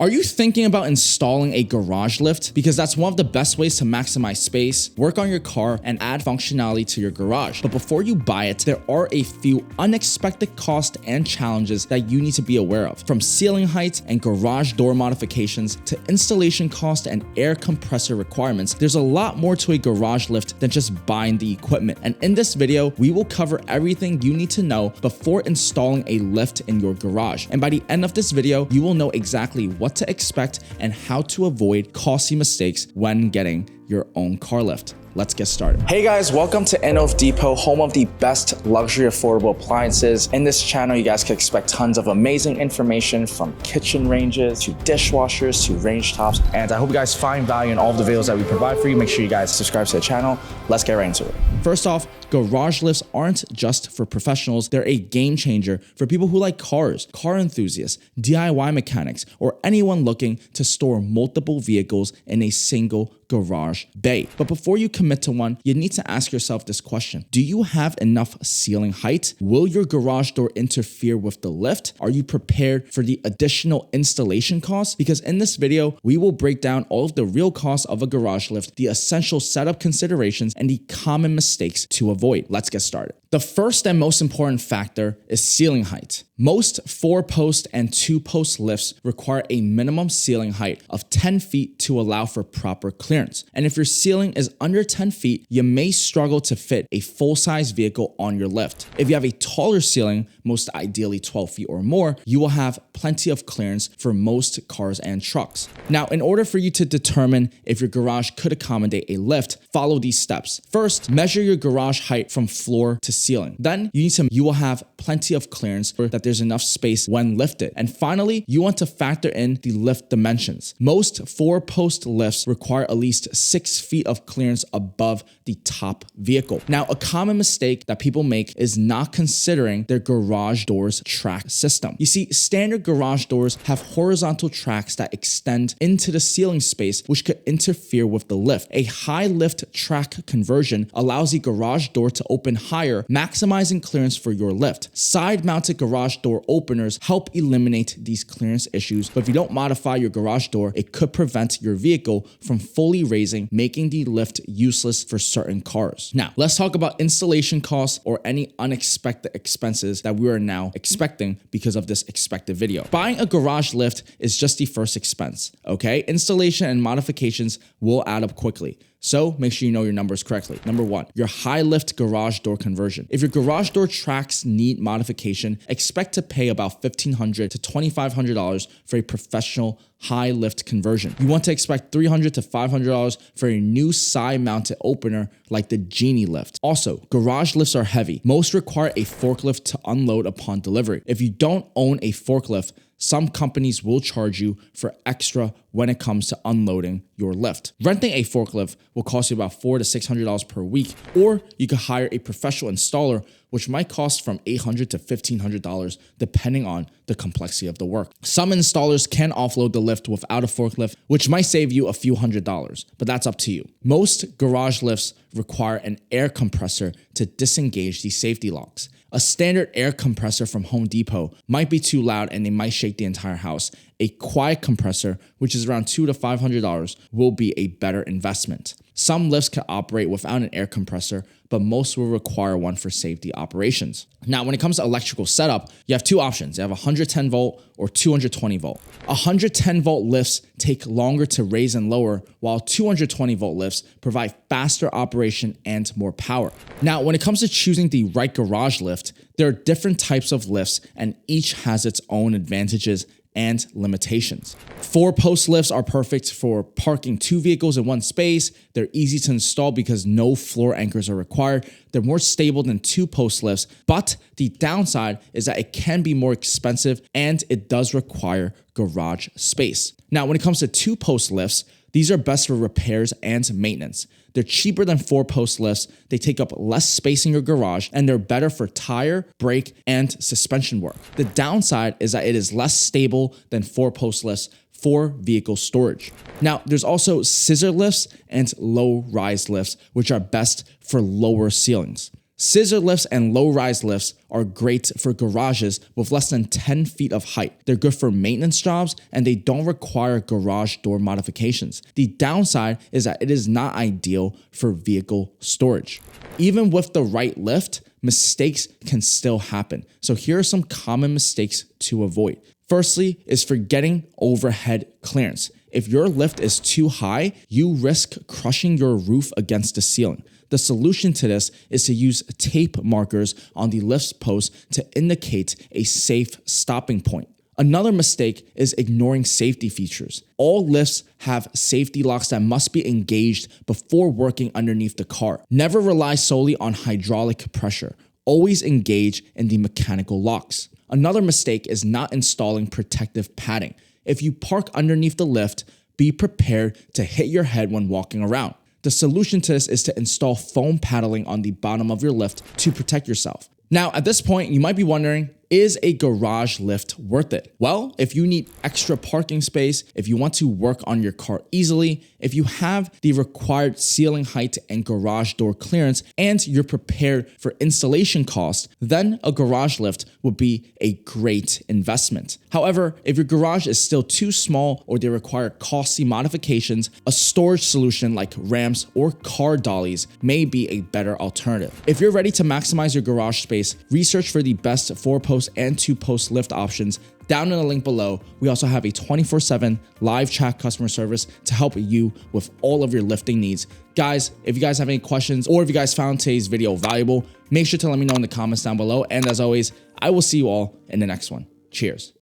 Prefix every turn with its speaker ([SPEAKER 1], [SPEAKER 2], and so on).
[SPEAKER 1] Are you thinking about installing a garage lift? Because that's one of the best ways to maximize space, work on your car, and add functionality to your garage. But before you buy it, there are a few unexpected costs and challenges that you need to be aware of. From ceiling height and garage door modifications to installation cost and air compressor requirements, there's a lot more to a garage lift than just buying the equipment. And in this video, we will cover everything you need to know before installing a lift in your garage. And by the end of this video, you will know exactly what to expect and how to avoid costly mistakes when getting your own car lift. Let's get started. Hey guys, welcome to Innov Depot, home of the best luxury affordable appliances. In this channel, you guys can expect tons of amazing information from kitchen ranges to dishwashers to range tops. And I hope you guys find value in all of the videos that we provide for you. Make sure you guys subscribe to the channel. Let's get right into it. First off, garage lifts aren't just for professionals. They're a game changer for people who like cars, car enthusiasts, DIY mechanics, or anyone looking to store multiple vehicles in a single garage bay. But before you commit to one, you need to ask yourself this question. Do you have enough ceiling height? Will your garage door interfere with the lift? Are you prepared for the additional installation costs? Because in this video, we will break down all of the real costs of a garage lift, the essential setup considerations, and the common mistakes to avoid. Let's get started. The first and most important factor is ceiling height. Most 4-post and 2-post lifts require a minimum ceiling height of 10 feet to allow for proper clearance. And if your ceiling is under 10 feet, you may struggle to fit a full-size vehicle on your lift. If you have a taller ceiling, most ideally 12 feet or more, you will have plenty of clearance for most cars and trucks. Now, in order for you to determine if your garage could accommodate a lift, follow these steps. First, measure your garage height from floor to ceiling. Then you will have plenty of clearance for that there's enough space when lifted. And finally, you want to factor in the lift dimensions. Most 4-post lifts require at least 6 feet of clearance above the top vehicle. Now, a common mistake that people make is not considering their garage doors track system. You see, standard garage doors have horizontal tracks that extend into the ceiling space, which could interfere with the lift. A high lift track conversion allows the garage door to open higher, maximizing clearance for your lift. Side-mounted garage door openers help eliminate these clearance issues, but if you don't modify your garage door, it could prevent your vehicle from fully raising, making the lift useless for certain cars. Now, let's talk about installation costs or any unexpected expenses that we are now expecting because of this expected video. Buying a garage lift is just the first expense, okay? Installation and modifications will add up quickly. So make sure you know your numbers correctly. Number one, your high lift garage door conversion. If your garage door tracks need modification, expect to pay about $1,500 to $2,500 for a professional high lift conversion. You want to expect $300 to $500 for a new side mounted opener like the Genie lift. Also, garage lifts are heavy. Most require a forklift to unload upon delivery. If you don't own a forklift, some companies will charge you for extra when it comes to unloading your lift. Renting a forklift will cost you about $400 to $600 per week, or you could hire a professional installer, which might cost from $800 to $1,500 depending on the complexity of the work. Some installers can offload the lift without a forklift, which might save you a few $100s, but that's up to you. Most garage lifts require an air compressor to disengage the safety locks. A standard air compressor from Home Depot might be too loud and they might shake the entire house. A quiet compressor, which is around $200 to $500, will be a better investment. Some lifts can operate without an air compressor, but most will require one for safety operations. Now, when it comes to electrical setup, you have two options. You have 110 volt or 220 volt. 110 volt lifts take longer to raise and lower, while 220 volt lifts provide faster operation and more power. Now, when it comes to choosing the right garage lift, there are different types of lifts and each has its own advantages and limitations. 4-post lifts are perfect for parking 2 vehicles in one space. They're easy to install because no floor anchors are required. They're more stable than 2-post lifts, but the downside is that it can be more expensive and it does require garage space. Now, when it comes to 2-post lifts, these are best for repairs and maintenance. They're cheaper than 4-post lifts, they take up less space in your garage, and they're better for tire, brake, and suspension work. The downside is that it is less stable than 4-post lifts for vehicle storage. Now, there's also scissor lifts and low-rise lifts, which are best for lower ceilings. Scissor lifts and low-rise lifts are great for garages with less than 10 feet of height. They're good for maintenance jobs and they don't require garage door modifications. The downside is that it is not ideal for vehicle storage. Even with the right lift, mistakes can still happen. So here are some common mistakes to avoid. Firstly is forgetting overhead clearance. If your lift is too high, you risk crushing your roof against the ceiling. The solution to this is to use tape markers on the lift post to indicate a safe stopping point. Another mistake is ignoring safety features. All lifts have safety locks that must be engaged before working underneath the car. Never rely solely on hydraulic pressure. Always engage in the mechanical locks. Another mistake is not installing protective padding. If you park underneath the lift, be prepared to hit your head when walking around. The solution to this is to install foam padding on the bottom of your lift to protect yourself. Now, at this point, you might be wondering, is a garage lift worth it? Well, if you need extra parking space, if you want to work on your car easily, if you have the required ceiling height and garage door clearance, and you're prepared for installation costs, then a garage lift would be a great investment. However, if your garage is still too small or they require costly modifications, a storage solution like ramps or car dollies may be a better alternative. If you're ready to maximize your garage space, research for the best 4-post and 2-post lift options down in the link below. We also have a 24/7 live chat customer service to help you with all of your lifting needs. Guys, if you guys have any questions or if you guys found today's video valuable, make sure to let me know in the comments down below. And as always, I will see you all in the next one. Cheers.